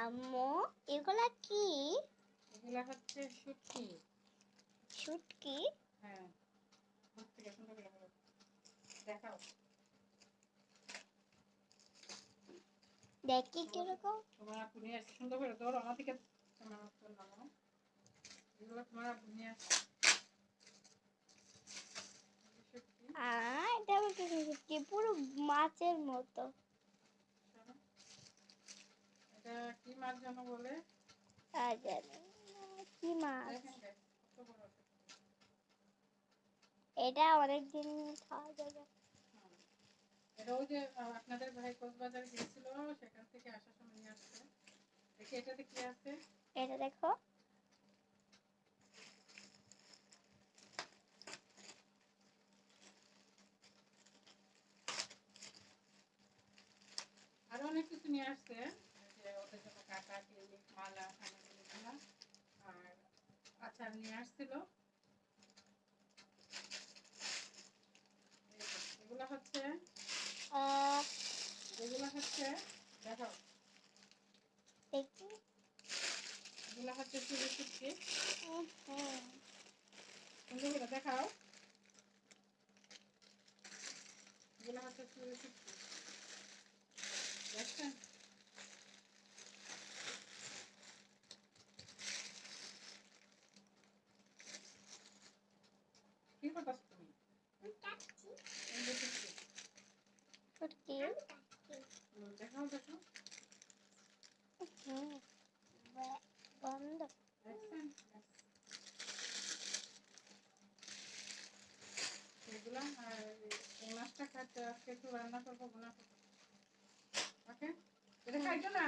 আম্মু এগুলা কি? এগুলা হচ্ছে শুটকি। শুটকি? হ্যাঁ, দেখাও। দেখি কিরকম। তোমার আপু নিয়ে আসছে, সুন্দর করে ধরো আমার থেকে। এগুলো তোমার আপু নিয়ে আসছে। এটা আবার কি শুটকি? পুরো মাছের মতো। এটা কি মাছ যেন বলে? আর জানি কি মাছ? এটা অনেকদিন খাওয়া যাবে। এটা ওই যে আপনাদের ভাই কক্সবাজার গিয়েছিল, সেখান থেকে আসার সময় নিয়ে আসছে। দেখি এটাতে কি আছে। এটা দেখো। আরো অনেক কিছু নিয়ে আসছে, যে ওদের জন্য কাটা, ক্লিপ, মালা, খানাগুলো, আর আচার নিয়ে আসছিল। এগুলো হচ্ছে দেখো, দেখি। এগুলো হচ্ছে চুরি শুটকি। সুন্দর করে দেখাও। এগুলো হচ্ছে চুরি শুটকি, দেখছেন? কি করতেছ তুমি? এই যে শুটকি। শুটকি? দেখাও দেখো। গন্ধ। দেখছেন? এগুলা আর এই মাছটা খাইতে আজকে একটু রান্না করবো, গুনা করবো। ওকে, এটা খাইছো না?